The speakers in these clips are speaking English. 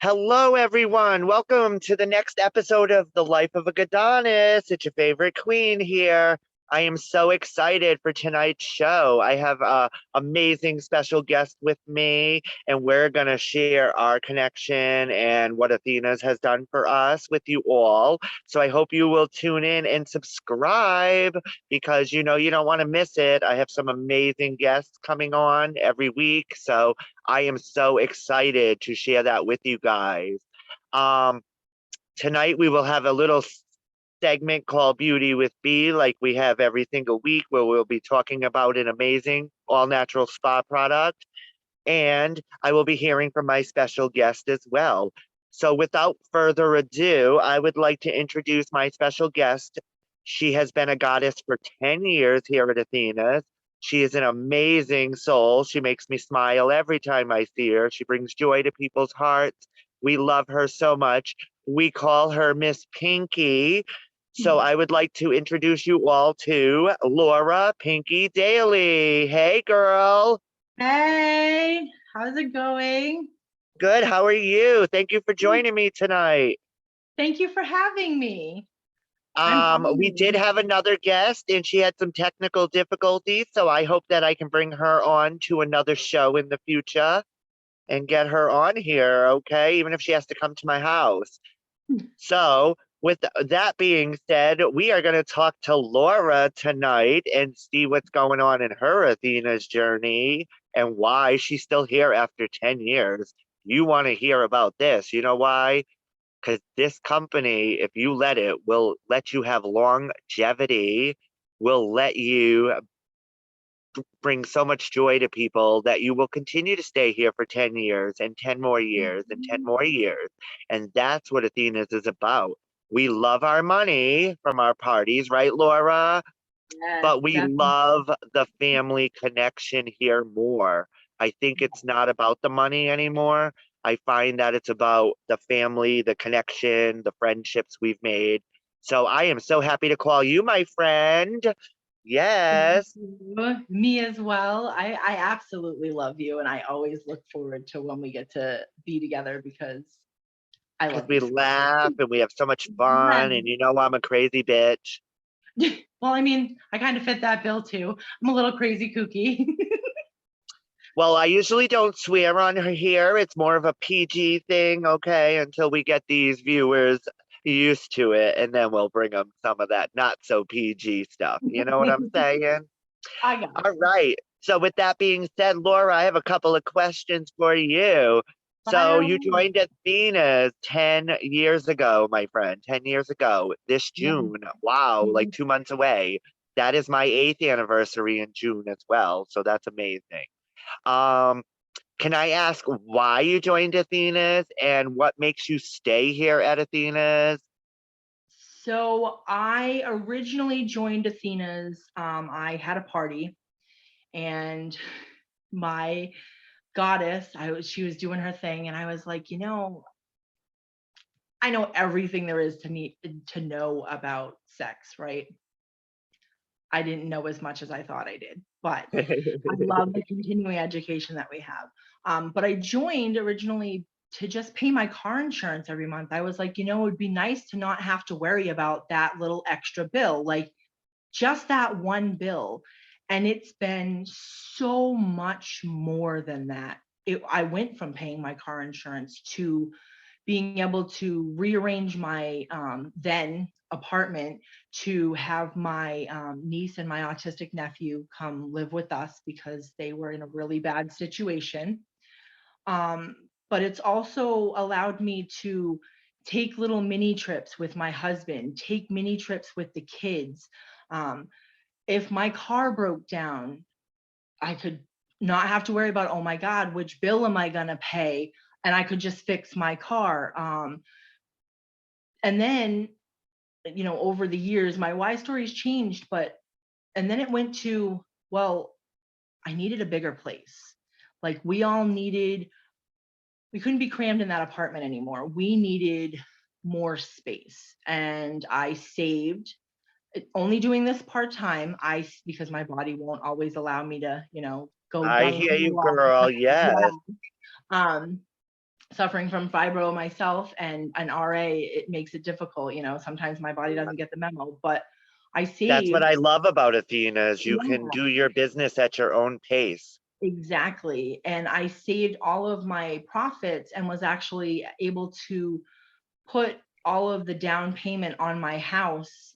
Hello, everyone. Welcome to the next episode of The Life of a Goddess. It's your favorite queen here. I am so excited for tonight's show. I have an amazing special guest with me, and we're going to share our connection and what Athena's has done for us with you all. So I hope you will tune in and subscribe because you know you don't want to miss it. I have some amazing guests coming on every week. So I am so excited to share that with you guys. Um, Tonight we will have a little segment called Beauty with B, like we have every single week, where we'll be talking about an amazing all natural spa product. And I will be hearing from my special guest as well. So without further ado, I would like to introduce my special guest. She has been a goddess for 10 years here at Athena's. She is an amazing soul. She makes me smile every time I see her. She brings joy to people's hearts. We love her so much. We call her Miss Pinky. So I would like to introduce you all to Laura Pinky Daley. Hey, girl. Hey, how's it going? Good. How are you? Thank you for joining me tonight. Thank you for having me. We did have another guest and she had some technical difficulties, so I hope that I can bring her on to another show in the future and get her on here, okay? Even if she has to come to my house. So, with that being said, we are going to talk to Laura tonight and see what's going on in her Athena's journey and why she's still here after 10 years. You want to hear about this. You know why? Because this company, if you let it, will let you have longevity, will let you bring so much joy to people that you will continue to stay here for 10 years and 10 more years and 10 more years. And that's what Athena's is about. We love our money from our parties, right, Laura? Yes, But we definitely. love the family connection here more. I think it's not about the money anymore. I find that it's about the family, the connection, the friendships we've made. So I am so happy to call you my friend. Yes. Me as well. I absolutely love you, and I always look forward to when we get to be together because I Because love we you. laugh and we have so much fun, and you know I'm a crazy bitch. Well, I mean, I kind of fit that bill too. I'm a little crazy kooky. Well, I usually don't swear on her here. It's more of a PG thing, okay, until we get these viewers used to it, and then we'll bring them some of that not so PG stuff. You know what I'm saying? I got All right. So with that being said, Laura, I have a couple of questions for you. So you it. joined Athena's 10 years ago, my friend, 10 years ago, this June. Wow, like 2 months away. That is my 8th anniversary in June as well. So that's amazing. Um, can I ask why you joined Athena's and what makes you stay here at Athena's? So I originally joined Athena's. I had a party, and my goddess, she was doing her thing, and I was like, I know everything there is to know about sex, right? I didn't know as much as I thought I did, but I love the continuing education that we have. But I joined originally to just pay my car insurance every month. I was like, it would be nice to not have to worry about that little extra bill, like just that one bill. And it's been so much more than that. I went from paying my car insurance to being able to rearrange my then apartment to have my niece and my autistic nephew come live with us because they were in a really bad situation. But it's also allowed me to take little mini trips with my husband, take mini trips with the kids. If my car broke down, I could not have to worry about, oh my God, which bill am I going to pay? And I could just fix my car. And then, over the years, my why story's changed, and then it went to, well, I needed a bigger place. Like we couldn't be crammed in that apartment anymore. We needed more space. And I saved, only doing this part-time, because my body won't always allow me to, go I gung hear you, ho all the girl. time. Yes. Yeah. suffering from fibro myself and an RA, it makes it difficult. Sometimes my body doesn't get the memo, but I That's what saved. I love about Athena is you can Yeah, do your business at your own pace. exactly. And I saved all of my profits and was actually able to put all of the down payment on my house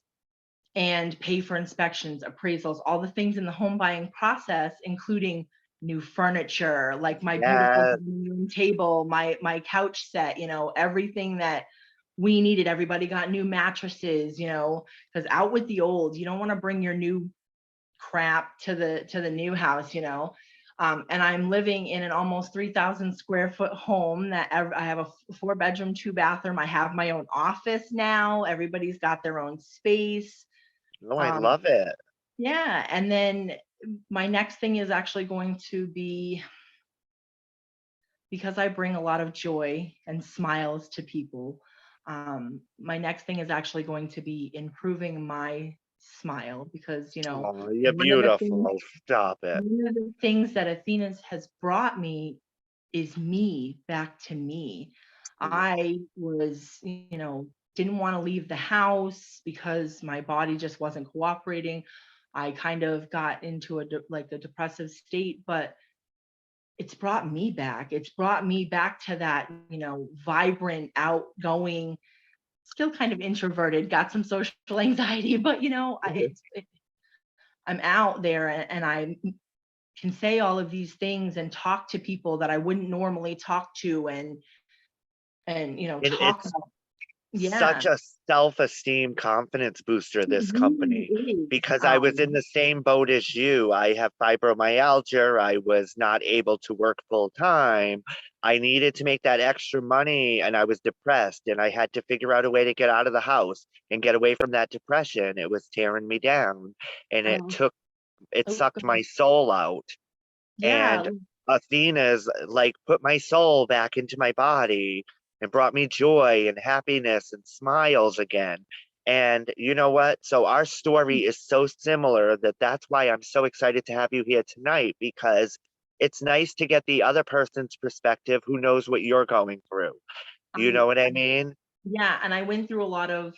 and pay for inspections, appraisals, all the things in the home buying process, including new furniture, like my beautiful Yes. dining room table, my couch set, everything that we needed. Everybody got new mattresses, because out with the old. You don't want to bring your new crap to the new house. And I'm living in an almost 3,000 square foot home that I have a 4-bedroom, 2-bathroom. I have my own office now. Everybody's got their own space. Oh, I Um, love it. yeah. And then my next thing is actually going to be, because I bring a lot of joy and smiles to people. My next thing is actually going to be improving my smile because, Oh, you're one of the things beautiful. Stop it. one of the things that Athena's has brought me is me back to me. Yeah. I was, didn't want to leave the house because my body just wasn't cooperating. I kind of got into a depressive state, but it's brought me back. It's brought me back to that, vibrant, outgoing, still kind of introverted, got some social anxiety, but I'm out there and I can say all of these things and talk to people that I wouldn't normally talk to and talk It's about. Yeah, such a self-esteem confidence booster, it this really company, is. because I was in the same boat as you. I have fibromyalgia. I was not able to work full time. I needed to make that extra money and I was depressed and I had to figure out a way to get out of the house and get away from that depression. It was tearing me down and Um, it oh, sucked my soul out. yeah, And Athena's like put my soul back into my body and brought me joy and happiness and smiles again. And you know what? So our story is so similar that that's why I'm so excited to have you here tonight because it's nice to get the other person's perspective who knows what you're going through. You I know what I mean? yeah, and I went through a lot of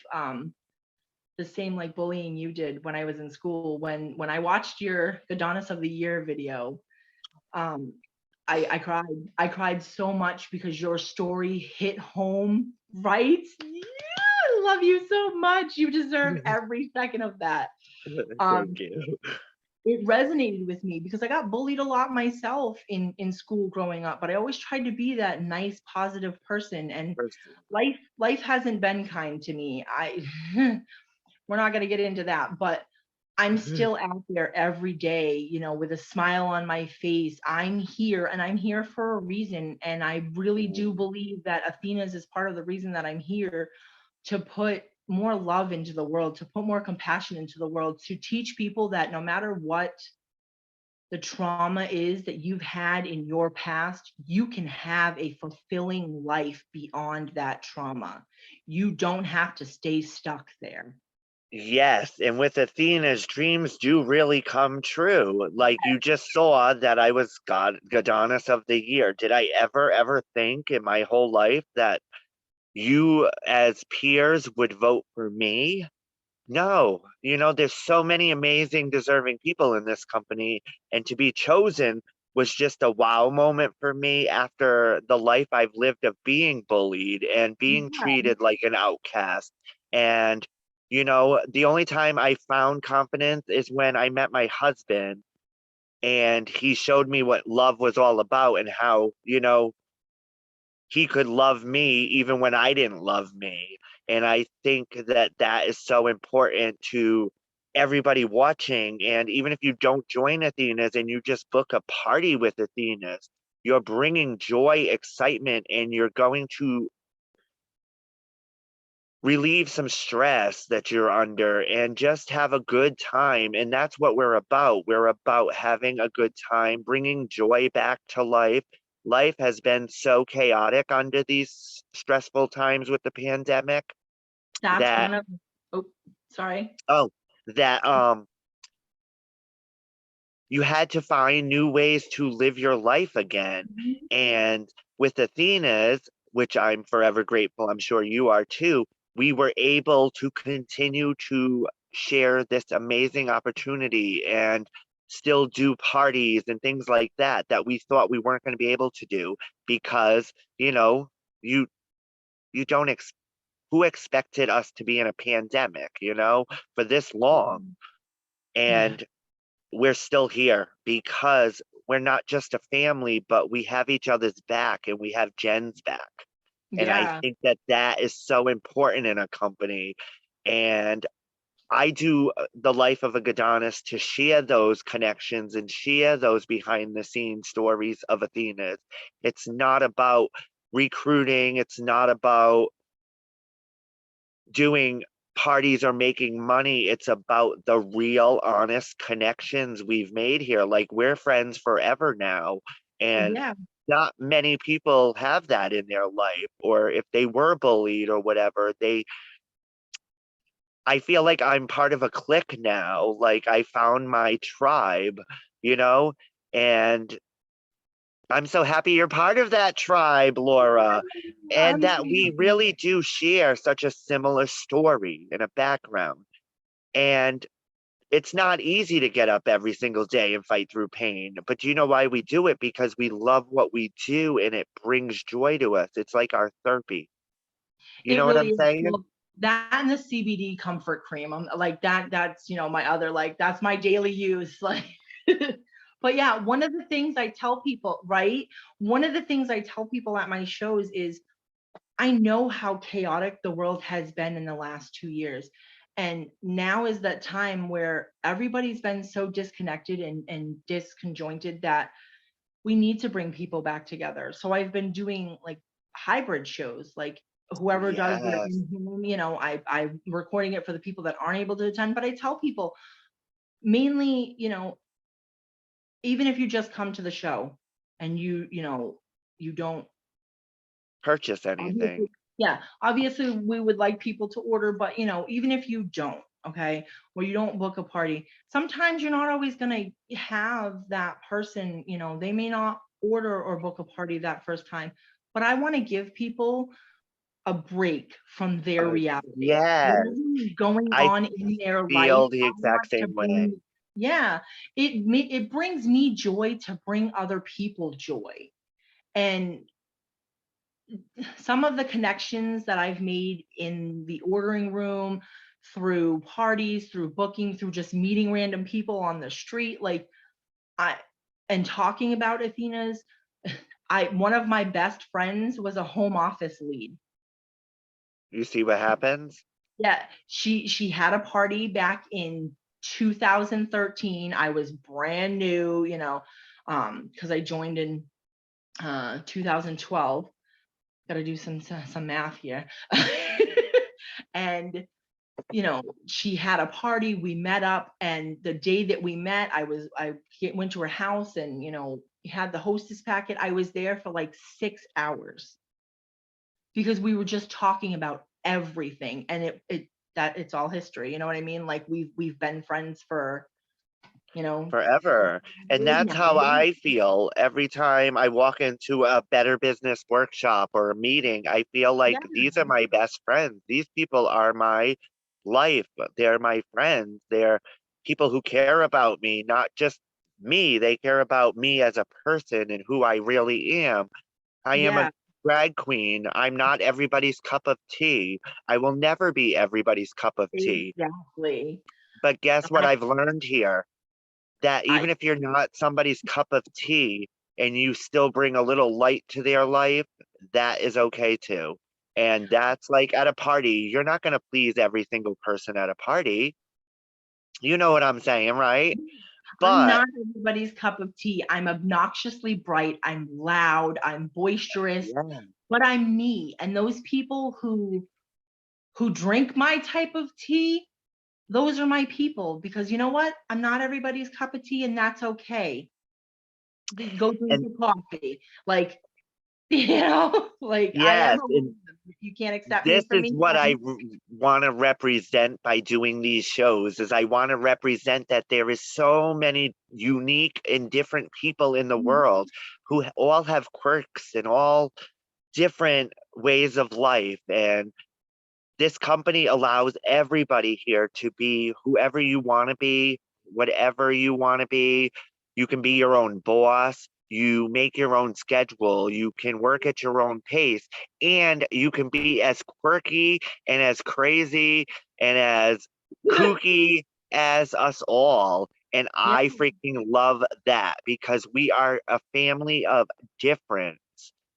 the same like bullying you did when I was in school. When I watched your Goddess of the Year video, um, I cried. I cried so much because your story hit home, right? Yeah, I love you so much. You deserve every second of that. Thank Um, you. it resonated with me because I got bullied a lot myself in school growing up, but I always tried to be that nice, positive person. And life hasn't been kind to me. We're not going to get into that, but I'm still out there every day, with a smile on my face. I'm here and I'm here for a reason. And I really do believe that Athena's is part of the reason that I'm here, to put more love into the world, to put more compassion into the world, to teach people that no matter what the trauma is that you've had in your past, you can have a fulfilling life beyond that trauma. You don't have to stay stuck there. Yes, and with Athena's dreams do really come true. Like you just saw that I was Goddess of the Year. Did I ever think in my whole life that you as peers would vote for me? No. There's so many amazing, deserving people in this company, and to be chosen was just a wow moment for me after the life I've lived of being bullied and being Yeah, treated like an outcast. And, the only time I found confidence is when I met my husband and he showed me what love was all about and how, he could love me even when I didn't love me. And I think that that is so important to everybody watching. And even if you don't join Athena's and you just book a party with Athena's, you're bringing joy, excitement, and you're going to relieve some stress that you're under and just have a good time. And that's what we're about. We're about having a good time, bringing joy back to life. Life has been so chaotic under these stressful times with the pandemic that's that, one of, oh, sorry. oh, that, um, you had to find new ways to live your life again. Mhm. And with Athena's, which I'm forever grateful, I'm sure you are too, we were able to continue to share this amazing opportunity and still do parties and things like that that we thought we weren't going to be able to do because, you know, you you don't ex who expected us to be in a pandemic, for this long? Yeah, And we're still here because we're not just a family, but we have each other's back and we have Jen's back. And I yeah, think that that is so important in a company. And I do the life of a Goddess to share those connections and share those behind the scenes stories of Athena's. It's not about recruiting. It's not about doing parties or making money. It's about the real, honest connections we've made here. Like, we're friends forever now. And yeah. not many people have that in their life, or if they were bullied or whatever, I feel like I'm part of a clique now. Like, I found my tribe, you know, and I'm so happy you're part of that tribe, Laura, and I'm that we really do share such a similar story and a background. And it's not easy to get up every single day and fight through pain. But do you know why we do it? Because we love what we do and it brings joy to us. It's like our therapy. You It know what really I'm is. saying? Well, that and the CBD comfort cream. I'm like that's my other, like, that's my daily use. Like but yeah, one of the things I tell people, right? One of the things I tell people at my shows is I know how chaotic the world has been in the last 2 years. And now is that time where everybody's been so disconnected and disconjointed that we need to bring people back together. So I've been doing like hybrid shows, like whoever does their Yes. in-home, I'm recording it for the people that aren't able to attend. But I tell people mainly, even if you just come to the show and you don't Purchase obviously, anything. yeah, obviously we would like people to order, but even if you don't, okay, or you don't book a party, sometimes you're not always going to have that person, they may not order or book a party that first time, but I want to give people a break from their reality. Yes. Whatever is going I on in their life, feel the I exact want to same way. bring, yeah, it brings me joy to bring other people joy. And some of the connections that I've made in the ordering room, through parties, through booking, through just meeting random people on the street, like I and talking about Athena's, I one of my best friends was a home office lead. You see what happens? Yeah, she had a party back in 2013. I was brand new, because I joined in 2012. Got to do some math here. And she had a party, we met up, and the day that we met, I went to her house, and had the hostess packet. I was there for like 6 hours because we were just talking about everything, and it's all history, you know what I mean? Like we've been friends for Forever. And years that's now. how I feel every time I walk into a Better Business workshop or a meeting. I feel like Yeah, these are my best friends. These people are my life. They're my friends. They're people who care about me, not just me. They care about me as a person and who I really am. I am a yeah, drag queen. I'm not everybody's cup of tea. I will never be everybody's cup of tea. exactly. But guess what I, I've learned here? That I even if you're not somebody's cup of tea and you still bring a little light to their life, that is okay too. And that's like at a party, you're not going to please every single person at a party. You know what I'm saying, right? I'm But not everybody's cup of tea. I'm obnoxiously bright. I'm loud. I'm boisterous, yeah, but I'm me. And those people who drink my type of tea, those are my people, because you know what? I'm not everybody's cup of tea, and that's okay. Go drink and your coffee. Like like I am Yes, a and woman. You can't accept me this for is me. what I want to represent by doing these shows is I want to represent that there is so many unique and different people in the world who all have quirks and all different ways of life, and this company allows everybody here to be whoever you want to be, whatever you want to be. You can be your own boss. You make your own schedule. You can work at your own pace, and you can be as quirky and as crazy and as kooky as us all. And Yeah. I freaking love that because we are a family of difference.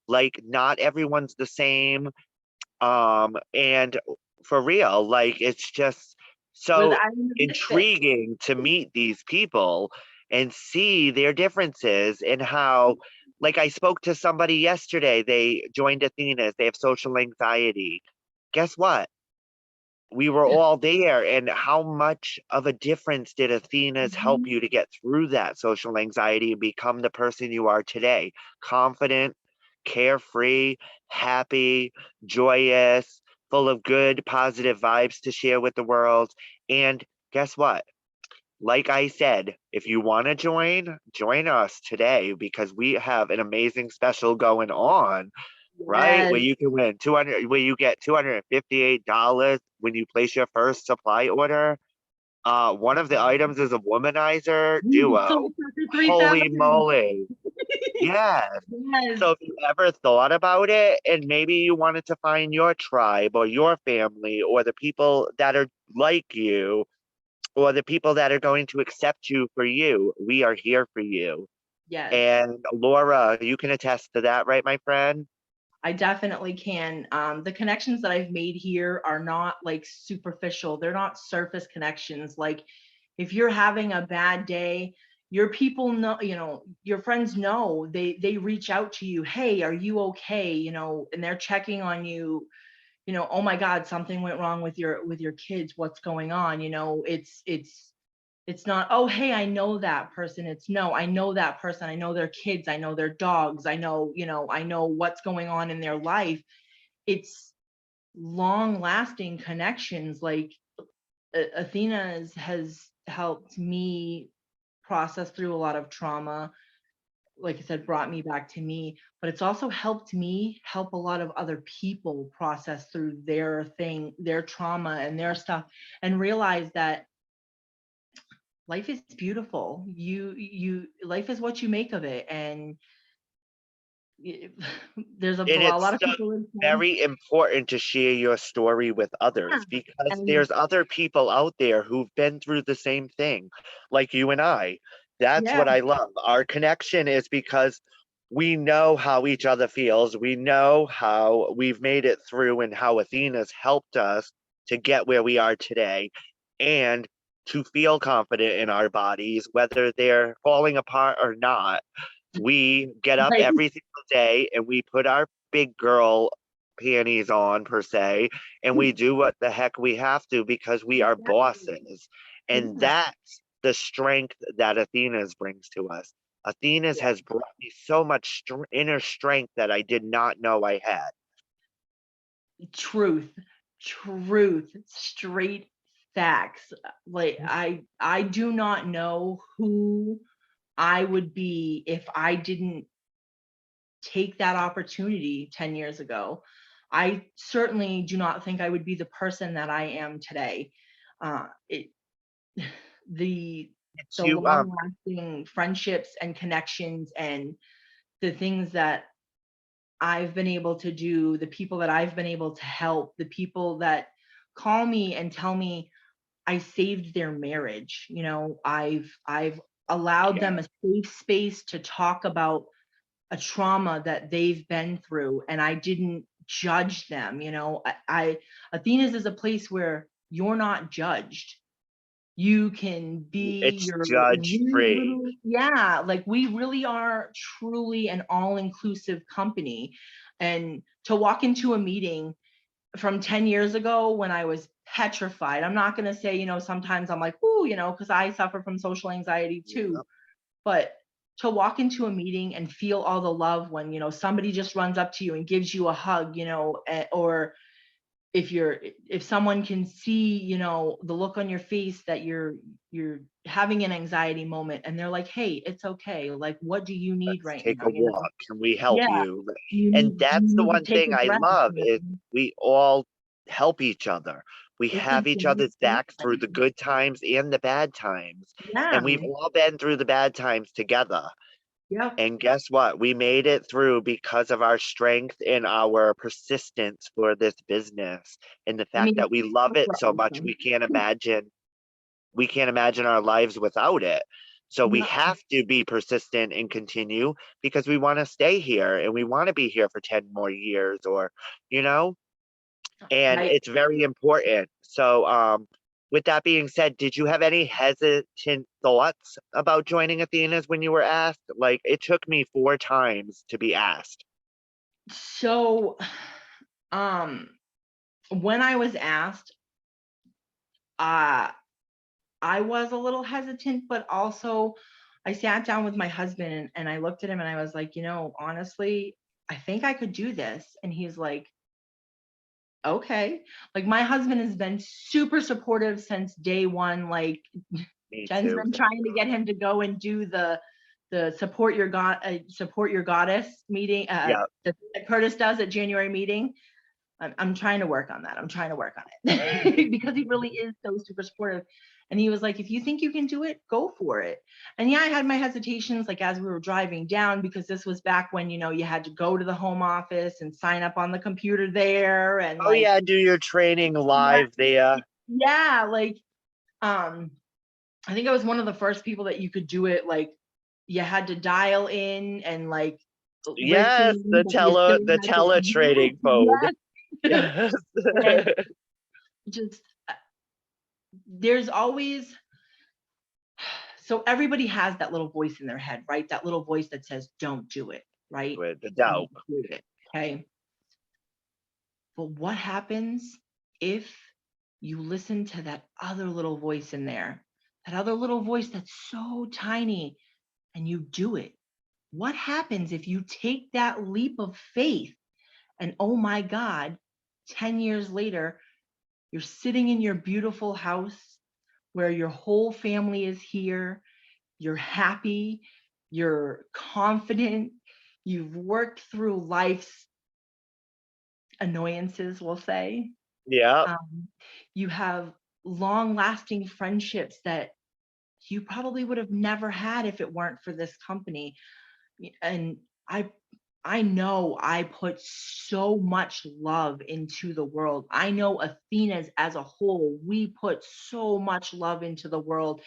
Like, not everyone's the same, and for real, like it's just With so I'm the misfit. intriguing to meet these people and see their differences and how, like, I spoke to somebody yesterday, they joined Athena's, they have social anxiety. Guess what? We were all there, and how much of a difference did Athena's help Mhm. you to get through that social anxiety and become the person you are today? Confident, carefree, happy, joyous, full of good, positive vibes to share with the world. And guess what? Like I said, if you want to join us today because we have an amazing special going on, right? Where Yes. you can win 200, where you get $258 when you place your first supply order. One of the items is a womanizer We duo. sold for Holy 3,000. moly. Yes. Yes. So if you ever thought about it and maybe you wanted to find your tribe or your family or the people that are like you or the people that are going to accept you for you, we are here for you. Yes. And Laura, you can attest to that, right, my friend? I definitely can. The connections that I've made here are not like superficial. They're not surface connections. Like if you're having a bad day, your people know, your friends know, they reach out to you. Hey, are you okay? And they're checking on you. Oh my God, something went wrong with your kids. What's going on? It's not, oh, hey, I know that person. It's no, I know that person. I know their kids. I know their dogs. I know what's going on in their life. It's long lasting connections. Like Athena's has helped me process through a lot of trauma. Like I said, brought me back to me, but it's also helped me help a lot of other people process through their thing, their trauma and their stuff, and realize that life is beautiful. Life is what you make of it. And y- there's And a it's lot of so people in time. very important to share your story with Yeah. others because And there's other people out there who've been through the same thing, like you and I. That's yeah, what I love. Our connection is because we know how each other feels. We know how we've made it through and how Athena's helped us to get where we are today and to feel confident in our bodies, whether they're falling apart or not. We get up like every single day and we put our big girl panties on, per se, and we do what the heck we have to because we are exactly. bosses. And Yeah. that's the strength that Athena's brings to us. Athena's Yeah. has brought me so much inner strength that I did not know I had. Truth, truth, straight facts. Like I do not know who I would be if I didn't take that opportunity 10 years ago. I certainly do not think I would be the person that I am today. It the It's the you, long lasting friendships and connections and the things that I've been able to do, the people that I've been able to help, the people that call me and tell me I saved their marriage. I've allowed yeah. them a safe space to talk about a trauma that they've been through, and I didn't judge them. I Athena's is a place where you're not judged. You can be It's your judge weird free. little, yeah, like we really are truly an all-inclusive company. And to walk into a meeting from 10 years ago when I was petrified, I'm not going to say, sometimes I'm like, ooh, because I suffer from social anxiety too. But to walk into a meeting and feel all the love when, you know, somebody just runs up to you and gives you a hug, you know, or if someone can see, you know, the look on your face that you're having an anxiety moment and they're like, hey, it's okay, like, what do you need Let's right take now, a you know? walk. Can we help Yeah, you? And you that's the need to one take thing a I breath, love you is know? we all help each other. We It's a have each great other's back through the feeling. good times and the bad times. Yeah. And we've all been through the bad times together. Yep. And guess what? We made it through because of our strength and our persistence for this business and the I fact mean, that we love it we're so much awesome. we can't imagine our lives without it. So we No, have to be persistent and continue because we want to stay here and we want to be here for 10 more years or, you know, and right. it's very important. So, with that being said, did you have any hesitant thoughts about joining Athena's when you were asked? Like, it took me 4 times to be asked. So, when I was asked, uh, I was a little hesitant, but also I sat down with my husband and I looked at him and I was like, you know, honestly, I think I could do this. And he's like, okay. Like, my husband has been super supportive since day one. Like, Me Jen's too. been trying to get him to go and do the support your goddess meeting Yeah. that Curtis does at January meeting. I'm trying to work on that. I'm trying to work on it because he really is so super supportive. And he was like, if you think you can do it, go for it. And yeah, I had my hesitations like as we were driving down, because this was back when, you know, you had to go to the home office and sign up on the computer there and Oh, like, yeah. Do your training yeah, live there. yeah, like, I think I was one of the first people that you could do it. Like, you had to dial in and like Yes. listen, but you still The had to, tele trading phone. yes, Yes. and just there's always, so everybody has that little voice in their head, right? That little voice that says, don't do it, right? With the doubt. Don't do it. Okay. But what happens if you listen to that other little voice in there, that other little voice that's so tiny, and you do it? What happens if you take that leap of faith and, oh my God, 10 years later, you're sitting in your beautiful house where your whole family is here, you're happy, you're confident, you've worked through life's annoyances, we'll say. Yeah. Um, you have long lasting friendships that you probably would have never had if it weren't for this company. And I I know I put so much love into the world. I know Athena's as a whole, we put so much love into the world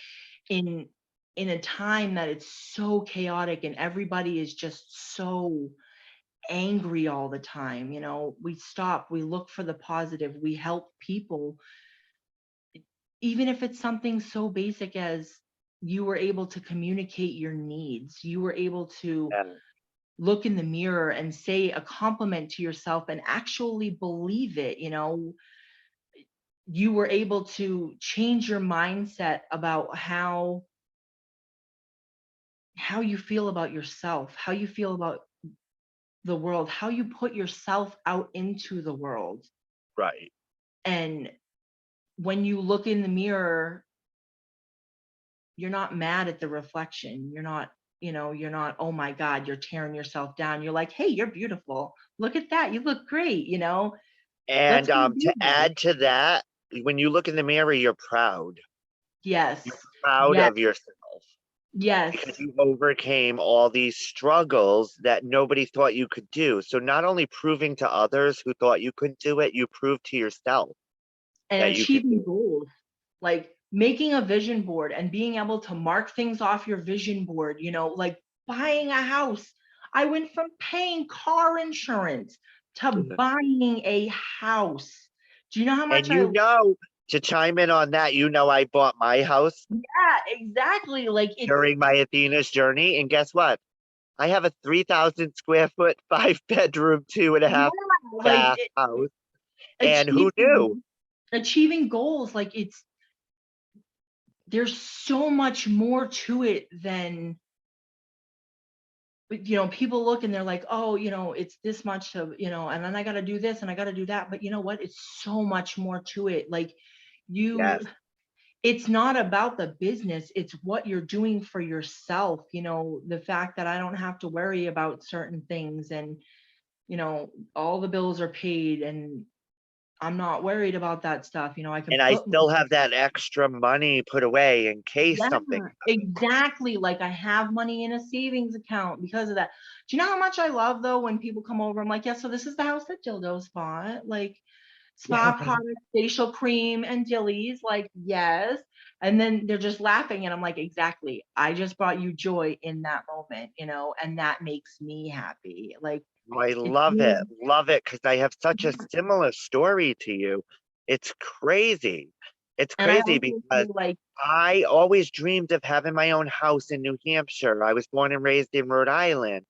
in a time that it's so chaotic and everybody is just so angry all the time. You know, we stop, we look for the positive, we help people, even if it's something so basic as you were able to communicate your needs, you were able to Yeah. look in the mirror and say a compliment to yourself and actually believe it. You know, you were able to change your mindset about how you feel about yourself, how you feel about the world, how you put yourself out into the world. Right. And when you look in the mirror, you're not mad at the reflection. You're not, you know, you're not, oh my God, you're tearing yourself down. You're like, hey, you're beautiful. Look at that. You look great, you know? And Let's go to do this. add to that, when you look in the mirror, you're proud. You're Yes. proud Yes. of yourself Yes. because you overcame all these struggles that nobody thought you could do. So not only proving to others who thought you couldn't do it, you proved to yourself And that you could do achieving it. goals, like making a vision board and being able to mark things off your vision board, you know, like buying a house. I went from paying car insurance to Mhm. buying a house. Do you know how And much I, to chime in on that, I bought my house yeah, exactly. Like it's, during my Athena's journey. And guess what? I have a 3,000 square foot, 5 bedroom, two and a yeah, half like bath house. And who knew? achieving achieving goals. Like it's, there's so much more to it than people look and they're like, oh, it's this much of, and then I got to do this and I got to do that. But you know what? It's so much more to it. Like Yes. it's not about the business. It's what you're doing for yourself. The fact that I don't have to worry about certain things, and, all the bills are paid and I'm not worried about that stuff. I can And I put still have that extra money put away in case Yeah, something. exactly. Like I have money in a savings account because of that. Do you know how much I love though when people come over? I'm like, yeah, so this is the house that Dildo's bought. Like spa products, facial cream, and dillies. Like, yes. And then they're just laughing, and I'm like, exactly. I just brought you joy in that moment, and that makes me happy. Like I it's love it. Love it because I have such a similar story to you. It's crazy. It's and I crazy also because feel like I always dreamed of having my own house in New Hampshire. I was born and raised in Rhode Island.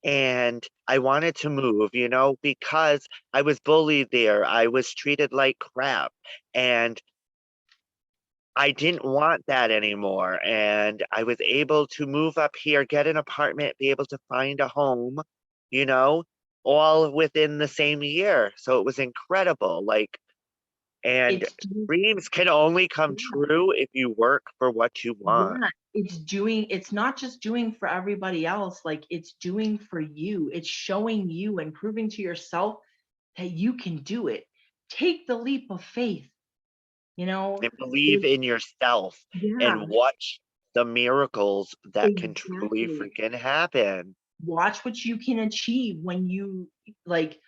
And I wanted to move, because I was bullied there. I was treated like crap. And I didn't want that anymore. And I was able to move up here, get an apartment, be able to find a home, you know, all within the same year. So it was incredible. And it's dreams can only come true if you work for what you want. Yeah, it's not just doing for everybody else, like it's doing for you. It's showing you and proving to yourself that you can do it. Take the leap of faith, you know? And believe It, in yourself yeah, and watch the miracles that can truly exactly. freaking happen. Watch what you can achieve when you like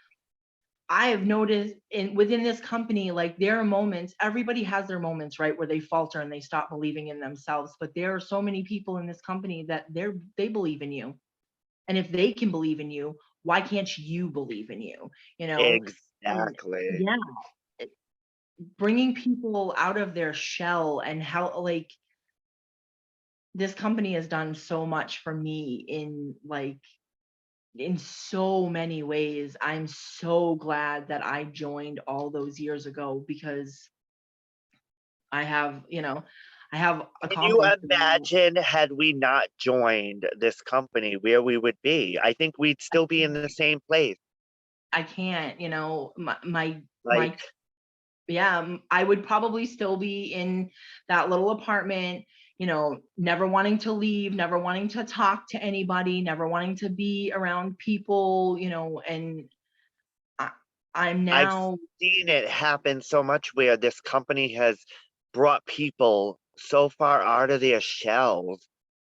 I have noticed within this company, like there are moments, everybody has their moments, right, where they falter and they stop believing in themselves. But there are so many people in this company that they believe in you. And if they can believe in you, why can't you believe in you? And Exactly. yeah, it- bringing people out of their shell and how like this company has done so much for me in so many ways. I'm so glad that I joined all those years ago because I have, I have Can you accomplished a lot. imagine had we not joined this company where we would be? I think we'd I still be in can't, the same place. I can't, my Like, yeah, I would probably still be in that little apartment, never wanting to leave, never wanting to talk to anybody, never wanting to be around people, and I, I'm I've now, seen it happen so much where this company has brought people so far out of their shells.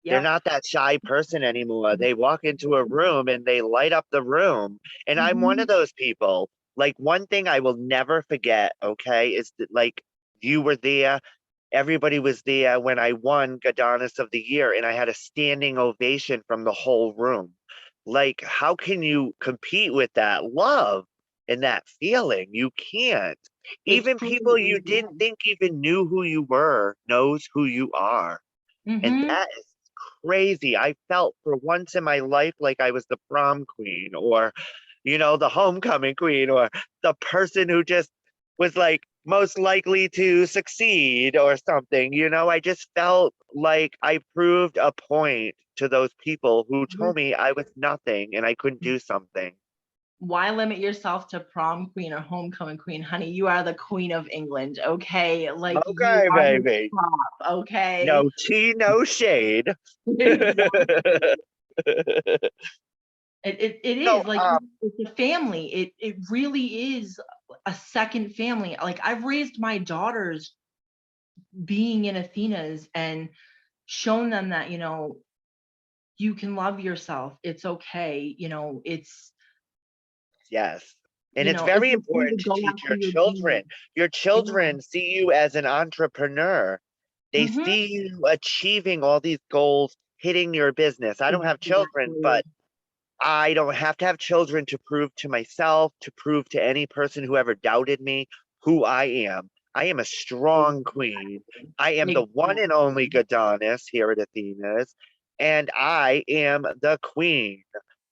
They're yep. not that shy person anymore. They walk into a room and they light up the room. And I'm one of Mhm. those people. Like, one thing I will never forget, okay, is that, like, you were there, everybody was there when I won Goddess of the Year, and I had a standing ovation from the whole room. Like, how can you compete with that love and that feeling? You can't. It's Even people you truly, didn't think even knew who you were knows who you are. And hmm that is crazy. I felt for once in my life like I was the prom queen, or, the homecoming queen, or the person who just was like most likely to succeed or something. I just felt like I proved a point to those people who told me I was nothing and I couldn't do something. why limit yourself to prom queen or homecoming queen, honey? You are the queen of England, okay? Like you Okay, are the baby. top, okay? No tea, no shade. Exactly. It So, is like it's a family. It really is a second family. Like I've raised my daughters being in Athena's and shown them that, you can love yourself. It's okay. yes. And it's It's very okay to important to go teach after your your children. dreams. Your Yeah. children see you as an entrepreneur. They Mm-hmm. see you achieving all these goals, hitting your business. I don't have children, Exactly. but I don't have to have children to prove to myself, to prove to any person who ever doubted me who I am. I am a strong queen. Exactly. I am the one and only Exactly. Goddess here at Athena's, and I am the queen,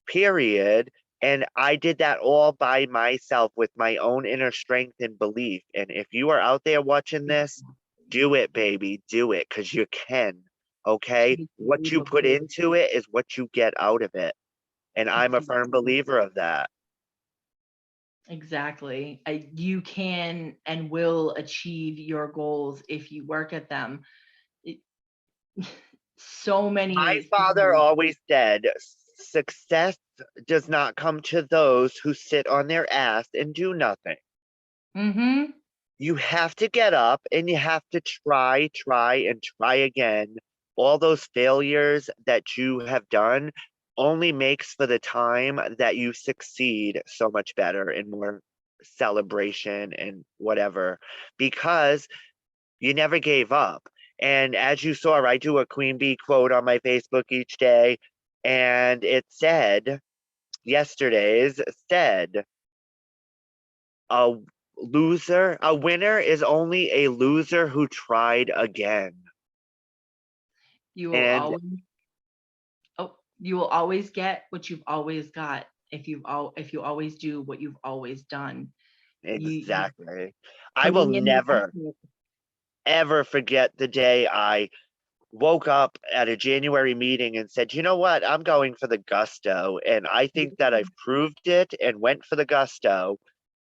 period. And I did that all by myself with my own inner strength and belief. And if you are out there watching this, do it, baby. Do it because you can. Okay. Take the What leap you of put faith. into it is what you get out of it. And I'm a firm believer of that. Exactly. You can and will achieve your goals if you work at them. It, so My many father things. always said, success does not come to those who sit on their ass and do nothing. Mm-hmm. You have to get up and you have to try, and try again. All those failures that you have done only makes for the time that you succeed so much better and more celebration and whatever, because you never gave up. And as you saw, I do a Queen Bee quote on my Facebook each day, and it said, yesterday's said, a a winner is only a loser who tried again. You will And always you will always get what you've always got if you always do what you've always done. You exactly, I will putting in the never, effort. ever forget the day I woke up at a January meeting and said, you know what, I'm going for the gusto. And I think that I've proved it and went for the gusto.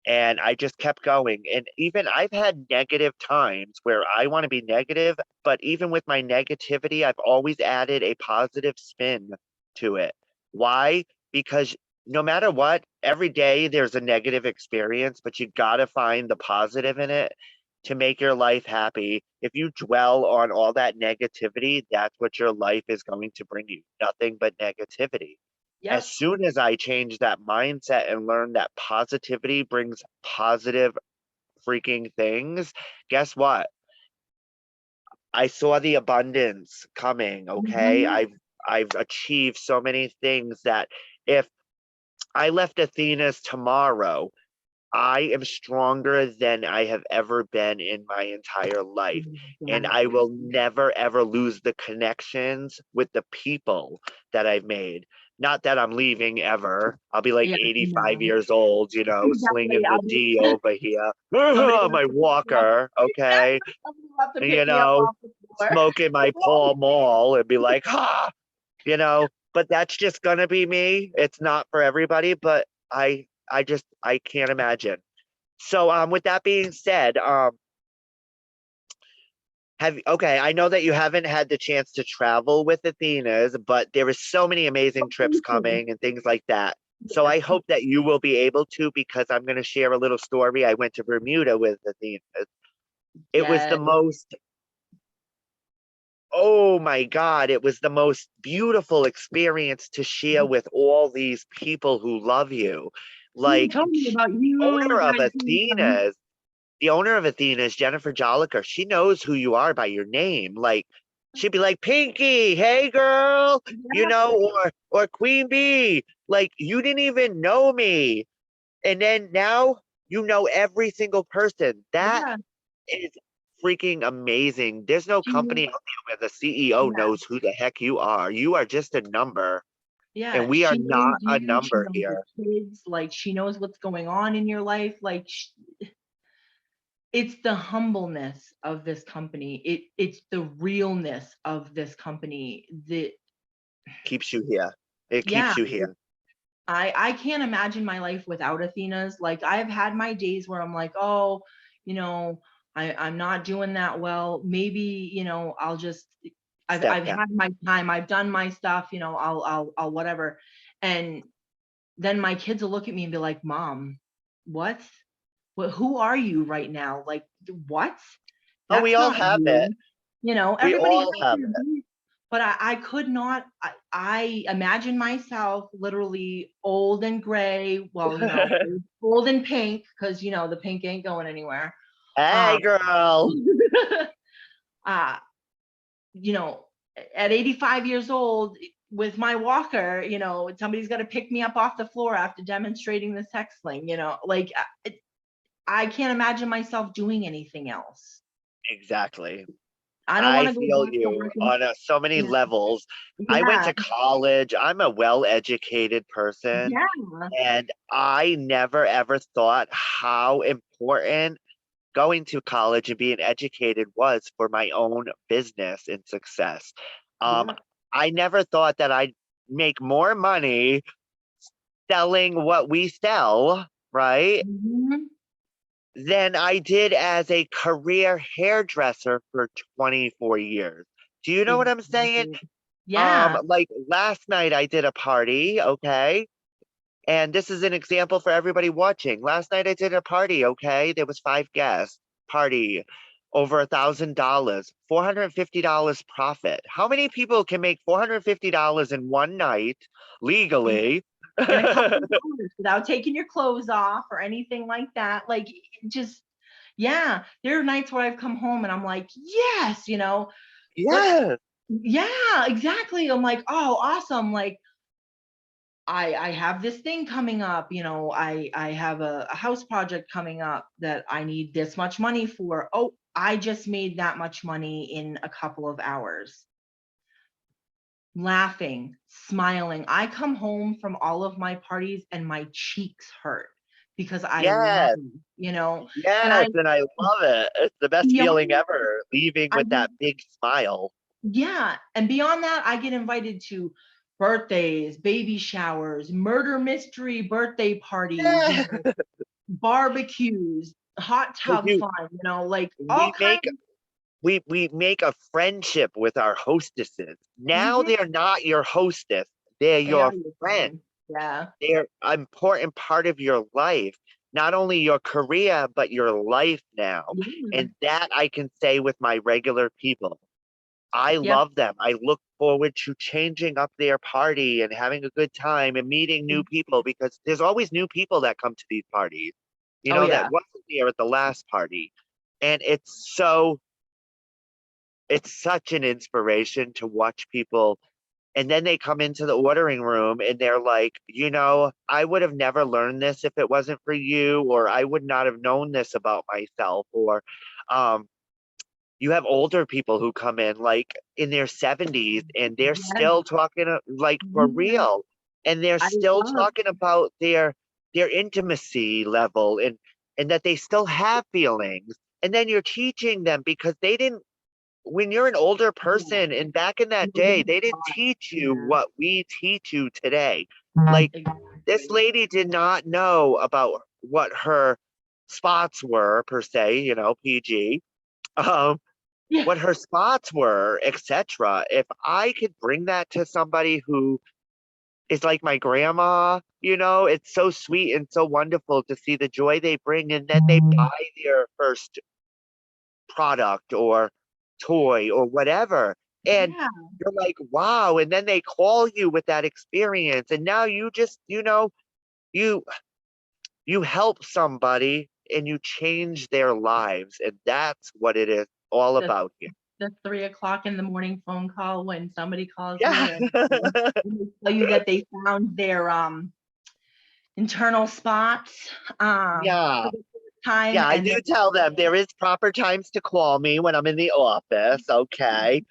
And I just kept going. And even I've had negative times where I want to be negative, but even with my negativity, I've always added a positive spin to it. Why? Because no matter what, every day there's a negative experience, but you got to find the positive in it to make your life happy. If you dwell on all that negativity, that's what your life is going to bring you, nothing but negativity. As Yep. soon as I changed that mindset and learned that positivity brings positive freaking things, guess what? I saw the abundance coming, okay? Mhm. I've achieved so many things that if I left Athena's tomorrow, I am stronger than I have ever been in my entire life. And I Exactly. will never, ever lose the connections with the people that I've made. Not that I'm leaving ever. I'll be like Yeah, 85 no. years old, you know, Exactly. slinging the D over here. Somebody will have My to pick me up. walker, okay? Somebody will have to You pick me up know, off the floor. smoking my Pall Mall and be like, ah, you know, but that's just gonna be me. It's not for everybody, but I can't imagine. So with that being said, I know that you haven't had the chance to travel with Athena's, but there is so many amazing trips coming and things like that. So Yes. I hope that you will be able to, because I'm going to share a little story. I went to Bermuda with Athena's. It was the Yes. most, oh my God, it was the most beautiful experience to share with all these people who love you. Ooh, Like tell me about you. owner of Guys, Athena's, the owner of Athena's, Jennifer Jolliker, she knows who you are by your name. Like, she'd be like, Pinky, hey girl, you yeah, know, or Queen Bee. Like, you didn't even know me. And then now you know every single person. That yeah. is freaking amazing. There's no She, company out there where the CEO yeah, knows who the heck you are. You are just a number. And yeah. we are She knows not a you. She number knows your here. kids. Like, she knows what's going on in your life. Like, it's the humbleness of this company. It's the realness of this company. Keeps you here. It Yeah. keeps you here. I can't imagine my life without Athena's. Like, I've had my days where I'm like, oh, you know, I'm not doing that well. Maybe, I'll just Step I've back. had my time. I've done my stuff, I'll whatever. And then my kids will look at me and be like, Mom, what? Who are you right now? Like, what? Oh, we That's all not have it. you. We Everybody has all have their it. beat, but I could not. I imagine myself literally old and gray. Well, old and pink, because the pink ain't going anywhere. Hey, Um, girl. uh, you know, at 85 years old with my walker, somebody's got to pick me up off the floor after demonstrating the sex sling. Like, I can't imagine myself doing anything else. Exactly. I don't want I to go feel back to you working. on so many Yeah, levels. I went yeah, to college. I'm a well-educated person, yeah, and I never ever thought how important going to college and being educated was for my own business and success. Um, yeah. I never thought that I'd make more money selling what we sell, right, Mhm. than I did as a career hairdresser for 24 years. Do you know what I'm saying? Exactly. Yeah. Like last night I did a party, okay? And this is an example for everybody watching. Last night I did a party, okay? There was 5 guests, party, over $1,000, $450 profit. How many people can make $450 in one night legally? In a couple of hours without taking your clothes off or anything like that. Like, just, yeah, there are nights where I've come home and I'm like, yes, let's, Yes, yeah, exactly. I'm like, oh, awesome. Like, I have this thing coming up, I have a house project coming up that I need this much money for. Oh, I just made that much money in a couple of hours. Laughing, smiling. I come home from all of my parties and my cheeks hurt because I love, yes, and I yes, and I love it. It's the best feeling beyond ever, leaving I with that big smile. yeah, and beyond that, I get invited to birthdays, baby showers, murder mystery birthday parties, Yeah. barbecues, hot tub You, fun, like all we kinds. make we make a friendship with our hostesses. Now Mhm. they're not your hostess, they're They are your your friend. friends. Yeah. They're an important part of your life, not only your career, but your life now. Yeah. And that I can say with my regular people. I Yep. love them. I look forward to changing up their party and having a good time and meeting new people, because there's always new people that come to these parties, Oh that yeah. wasn't there at the last party. And it's such an inspiration to watch people. And then they come into the ordering room and they're like, I would have never learned this if it wasn't for you, or I would not have known this about myself. Or um, you have older people who come in like in their 70s and they're Yeah. still talking like for Yeah. real. And they're I still love. talking about their intimacy level, and that they still have feelings. And then you're teaching them, because they didn't, when you're an older Yeah. person and back in that day, Nobody they didn't thought. teach you Yeah. what we teach you today. Like, this Exactly. lady did not know about what her spots were per se, PG, um, Yeah. what her spots were, etc. If I could bring that to somebody who is like my grandma, it's so sweet and so wonderful to see the joy they bring, and then they buy their first product or toy or whatever. And Yeah. you're like, wow. And then they call you with that experience. And now you just, you you help somebody and you change their lives. And that's what it is all The about here. the 3 o'clock in the morning phone call when somebody calls Yeah. me and they tell you that they found their internal spots Yeah. for the first time, Yeah, I and do tell them there is proper times to call me when I'm in the office. Okay.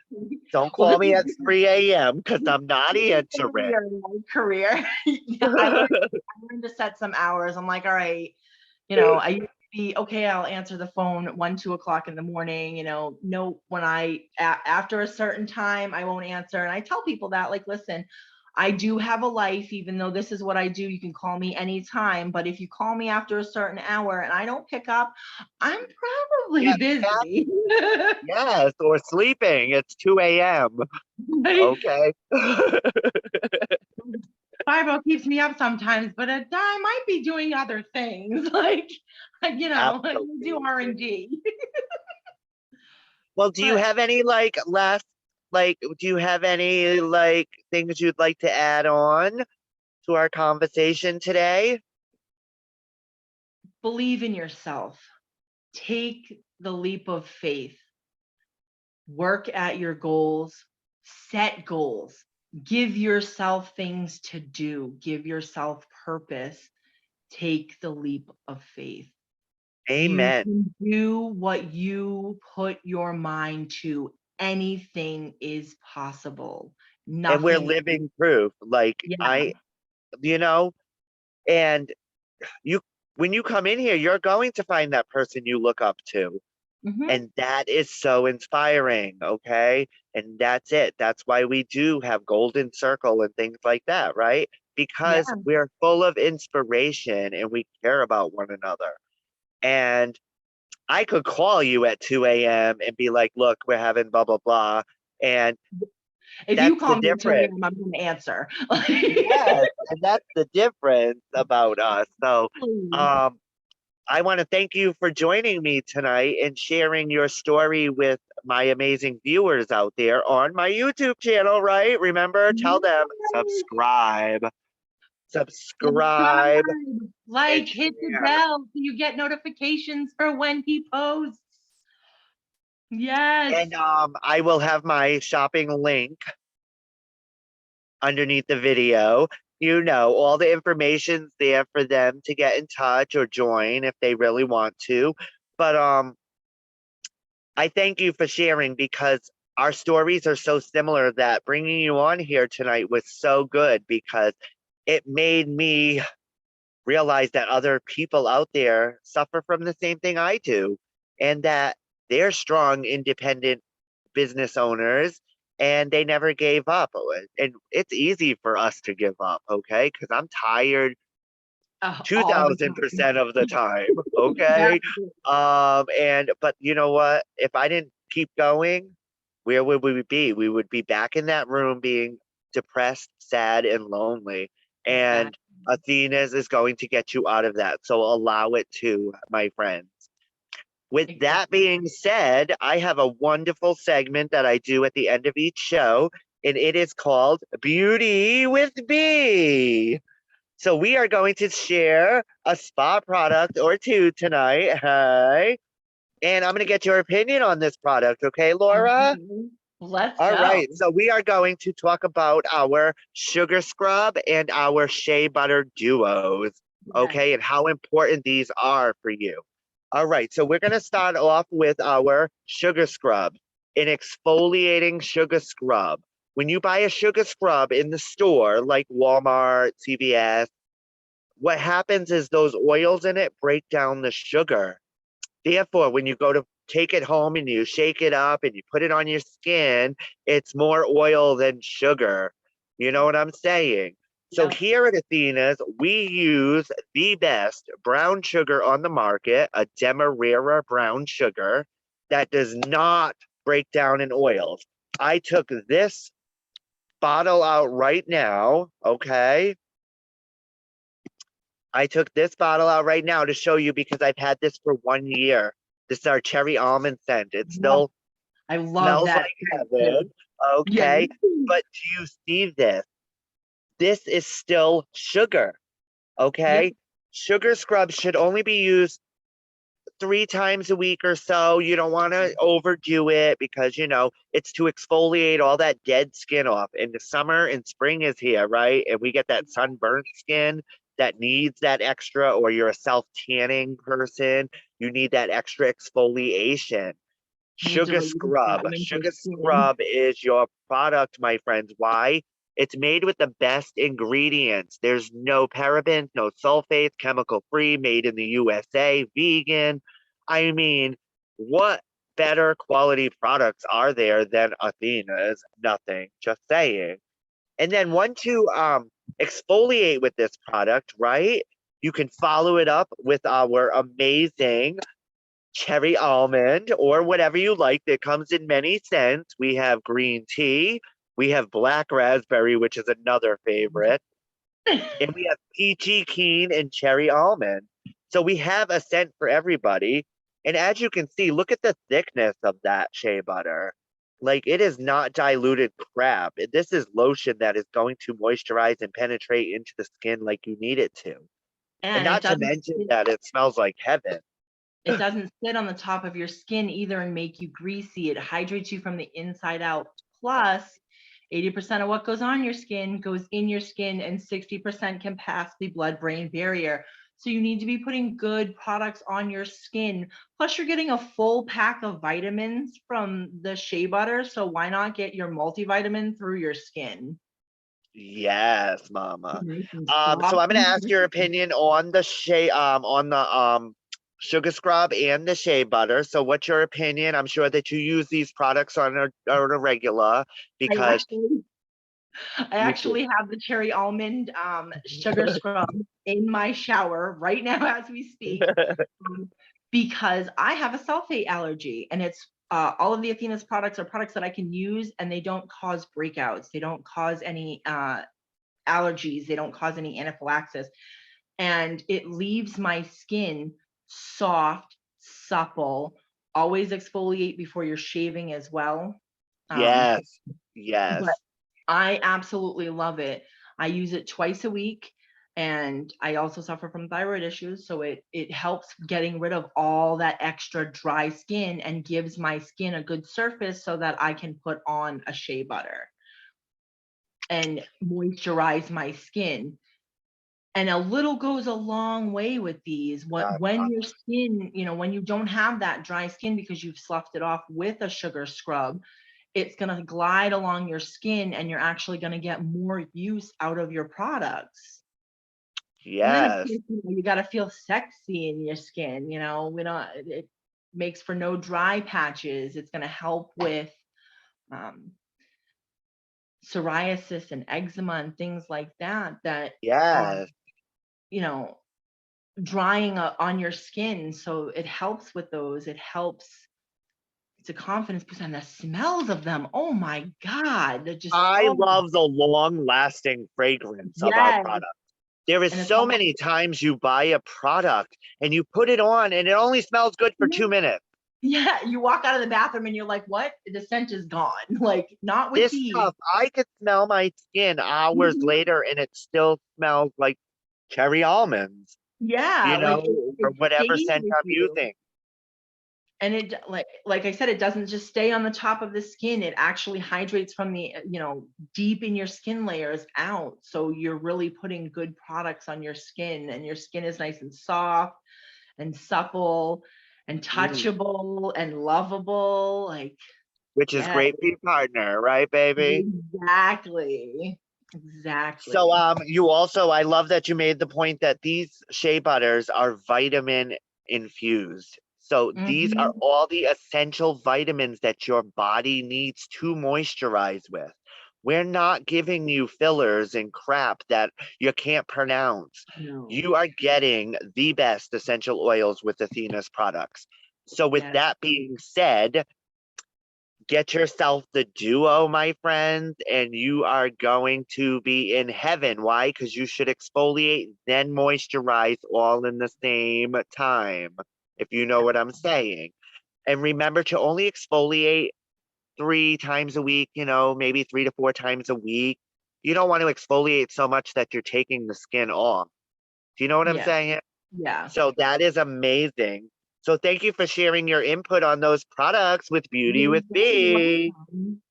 Don't well, call me at 3 a.m. because I'm not this is gonna be answering. your life career. Yeah, I learned to set some hours. I'm like, all right, I used to be okay. I'll answer the phone at 1, 2 o'clock in the morning. No, when after a certain time, I won't answer. And I tell people that, like, listen, I do have a life, even though this is what I do. You can call me anytime, but if you call me after a certain hour and I don't pick up, I'm probably Yeah, busy. yes, or sleeping. It's 2 a.m. Right? Okay. 50 keeps me up sometimes, but I might be doing other things, like, I do Absolutely. R&D. Well, do you But have any do you have any things you'd like to add on to our conversation today? believe in yourself. Take the leap of faith. Work at your goals. Set goals. Give yourself things to do. Give yourself purpose. Take the leap of faith. You Amen. can do what you put your mind to. Anything is possible. And we're Nothing. living proof. Yeah. You know, and you when you come in here, you're going to find that person you look up to. And that is so inspiring, okay? And that's it. That's why we do have Golden Circle and things like that, right? Yeah. Because we're full of inspiration and we care about one another. And I could call you at 2 a.m. and be like, look, we're having blah, blah, blah. And If you that's the call me at 2 difference. a.m., I'm going to answer. Yes, and that's the difference about us. So, Please. um, I want to thank you for joining me tonight and sharing your story with my amazing viewers out there on my YouTube channel, right? Remember, tell them subscribe, Subscribe, subscribe, and like, hit the share. bell so you get notifications for when he posts. Yes. And I will have my shopping link underneath the video. You know, all the information's there for them to get in touch or join if they really want to. But I thank you for sharing because our stories are so similar that bringing you on here tonight was so good because it made me realize that other people out there suffer from the same thing I do and that they're strong, independent business owners and they never gave up. And it's easy for us to give up, okay? Because I'm tired All the time. 2000% of the time, okay? Absolutely. And but you know what? If I didn't keep going, where would we be? We would be back in that room being depressed, sad, and lonely. And Exactly. Athena's is going to get you out of that. So allow it to, my friends. With that Exactly. being said, I have a wonderful segment that I do at the end of each show, and it is called Beauty with B. So we are going to share a spa product or two tonight. Hey. And I'm going to get your opinion on this product, okay, Laura? Okay. Let's All go. right. So we are going to talk about our sugar scrub and our shea butter duos, Yes. okay, and how important these are for you. All right. So we're going to start off with our sugar scrub, an exfoliating sugar scrub. When you buy a sugar scrub in the store, like Walmart, CVS, what happens is those oils in it break down the sugar. Therefore, when you go to take it home and you shake it up and you put it on your skin, it's more oil than sugar. You know what I'm saying? So Yep. here at Athena's, we use the best brown sugar on the market, a Demerara brown sugar that does not break down in oils. I took this bottle out right now, okay? I took this bottle out right now to show you because I've had this for 1 year. This is our cherry almond scent. It Yep. still I love smells that like too. heaven. Yes. Okay. But do you see this? This is still sugar. Yep. Okay. Sugar scrubs should only be used 3 times a week or so. You don't want to overdo it because, it's to exfoliate all that dead skin off. And the summer and spring is here, right? And we get that sunburnt skin that needs that extra, or you're a self tanning person, you need that extra exfoliation. Needs to Sugar release scrub. vitamin for Sugar skin. scrub is your product, my friends. Why? It's made with the best ingredients. There's no parabens, no sulfates, chemical free, made in the USA, vegan. I mean, what better quality products are there than Athena's? Nothing. Just saying. And then once you exfoliate with this product, right? You can follow it up with our amazing cherry almond or whatever you like. That comes in many scents. We have green tea, we have black raspberry, which is another favorite, and we have peachy keen and cherry almond. So we have a scent for everybody. And as you can see, look at the thickness of that shea butter. Like, it is not diluted crap. This is lotion that is going to moisturize and penetrate into the skin like you need it to. And And not to mention that it smells like heaven. it doesn't sit on the top of your skin either and make you greasy. It hydrates you from the inside out. Plus, 80% of what goes on your skin goes in your skin, and 60% can pass the blood-brain barrier. So you need to be putting good products on your skin. Plus, you're getting a full pack of vitamins from the shea butter. So why not get your multivitamin through your skin? Yes, mama. Nice and So soft I'm gonna and ask your crispy. opinion on the shea, on the sugar scrub and the shea butter. So what's your opinion? I'm sure that you use these products on a regular I because actually I you do. actually have the cherry almond sugar scrub in my shower right now as we speak, um, because I have a sulfate allergy, and it's all of the Athena's products are products that I can use, and they don't cause breakouts. They don't cause any allergies. They don't cause any anaphylaxis, and it leaves my skin soft, supple. Always exfoliate before you're shaving as well. Um, Yes, but yes. I absolutely love it. I use it twice a week, and I also suffer from thyroid issues, so it helps getting rid of all that extra dry skin and gives my skin a good surface so that I can put on a shea butter and moisturize my skin. And a little goes a long way with these. When your skin, when you don't have that dry skin because you've sloughed it off with a sugar scrub, it's going to glide along your skin, and you're actually going to get more use out of your products. And then of Yes. course, you got to feel sexy in your skin. We don't, it makes for no dry patches. It's going to help with um, psoriasis and eczema and things like that are, Yes. you know, drying on your skin. So it helps with those. It helps. It's a confidence boost, and the smells of them. Oh my God. They're just I so, love the long-lasting fragrance of our yes. product. There is And it's so all, many times you buy a product and you put it on and it only smells good for 2 minutes. yeah, you walk out of the bathroom and you're like, what? The scent is gone. Like, not with This these. stuff, I could smell my skin hours Mhm. later and it still smells like cherry almonds, Yeah, like or it whatever stays scent with I'm you. using. And it, like I said, it doesn't just stay on the top of the skin. It actually hydrates from the, deep in your skin layers out. So you're really putting good products on your skin, and your skin is nice and soft and supple and Mm, touchable and lovable. Like, which is yeah, great for your partner, right, baby? exactly. So, Exactly. you also, I love that you made the point that these shea butters are vitamin infused. So these are Mhm. all the essential vitamins that your body needs to moisturize with. We're not giving you fillers and crap that you can't pronounce. No. You are getting the best essential oils with Athena's products. So, with Yes. that being said, get yourself the duo, my friends, and you are going to be in heaven. Why? Because you should exfoliate, then moisturize all in the same time, if you know what I'm saying. And remember to only exfoliate 3 times a week, maybe 3 to 4 times a week. You don't want to exfoliate so much that you're taking the skin off. Do you know what I'm Yeah. saying? Yeah. So that is amazing. So thank you for sharing your input on those products with Beauty You're with very B. welcome.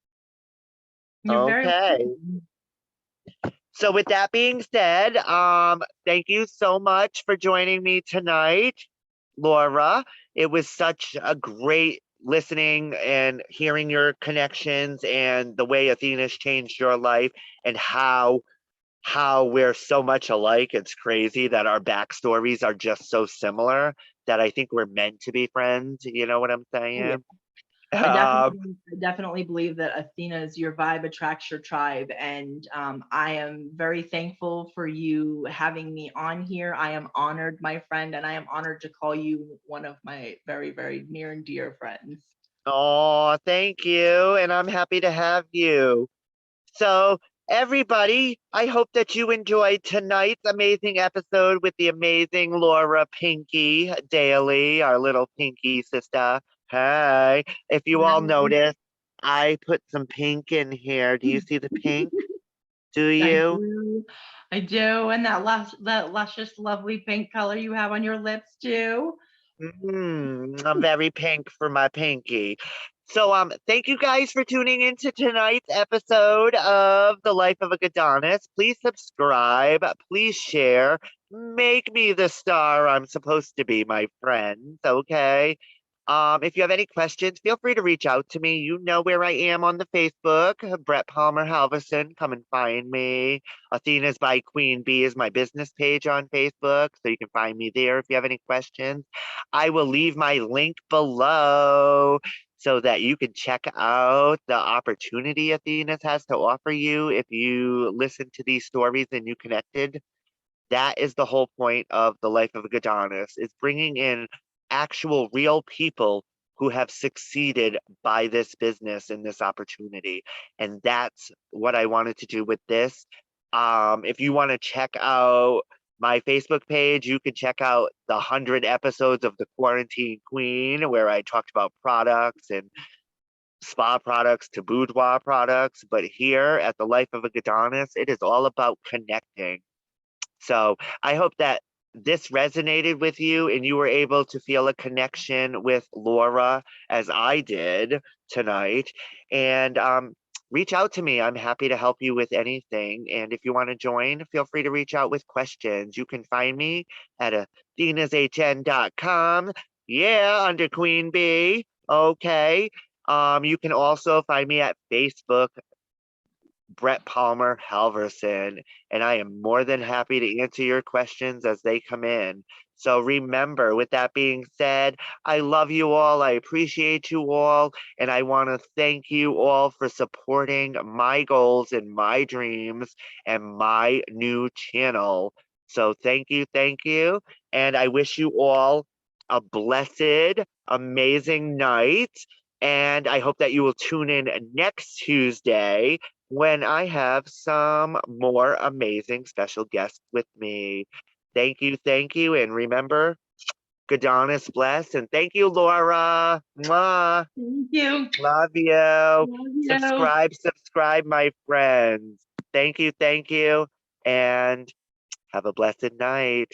You're very Okay. welcome. So with that being said, thank you so much for joining me tonight, Laura. It was such a great listening and hearing your connections and the way Athena's changed your life and how we're so much alike. It's crazy that our backstories are just so similar that I think we're meant to be friends. You know what I'm Oh, yeah. saying? I Um, definitely believe that Athena's your vibe attracts your tribe, and I am very thankful for you having me on here. I am honored, my friend, and I am honored to call you one of my very, very near and dear friends. oh, thank you. And I'm happy to have you. So, everybody, I hope that you enjoyed tonight's amazing episode with the amazing Laura Pinky Daley, our little Pinky sister. Hey, if you all notice, I put some pink in here. Do you see the pink? Do I you? do, I do, and that luscious, lovely pink color you have on your lips too. I'm very pink for my pinky. So, thank you guys for tuning into tonight's episode of The Life of a Goddess. Please subscribe. Please share. Make me the star I'm supposed to be, my friends. Okay. If you have any questions, feel free to reach out to me. You know where I am on the Facebook, Brett Palmer Halverson. Come and find me. Athena's by Queen Bee is my business page on Facebook, so you can find me there if you have any questions. I will leave my link below so that you can check out the opportunity Athena's has to offer you if you listen to these stories and you connected. That is the whole point of the life of a Goddess, is bringing in actual real people who have succeeded by this business and this opportunity. And that's what I wanted to do with this. If you want to check out my Facebook page, you can check out the 100 episodes of the Quarantine Queen, where I talked about products and spa products to boudoir products. But here at the Life of a Goddess, it is all about connecting. So I hope that this resonated with you and you were able to feel a connection with Laura as I did tonight. And reach out to me. I'm happy to help you with anything. And if you want to join, feel free to reach out with questions. You can find me at athenashn.com. Yeah, under Queen Bee. Okay. You can also find me at Facebook, Brett Palmer Halverson, and I am more than happy to answer your questions as they come in. So remember, with that being said, I love you all. I appreciate you all. And I want to thank you all for supporting my goals and my dreams and my new channel. So thank you, thank you. And I wish you all a blessed, amazing night. And I hope that you will tune in next Tuesday when I have some more amazing special guests with me. Thank you, and remember, Goddess bless, and thank you, Laura. Mwah. Thank you. Love you. Love you. Subscribe, my friends. Thank you, and have a blessed night.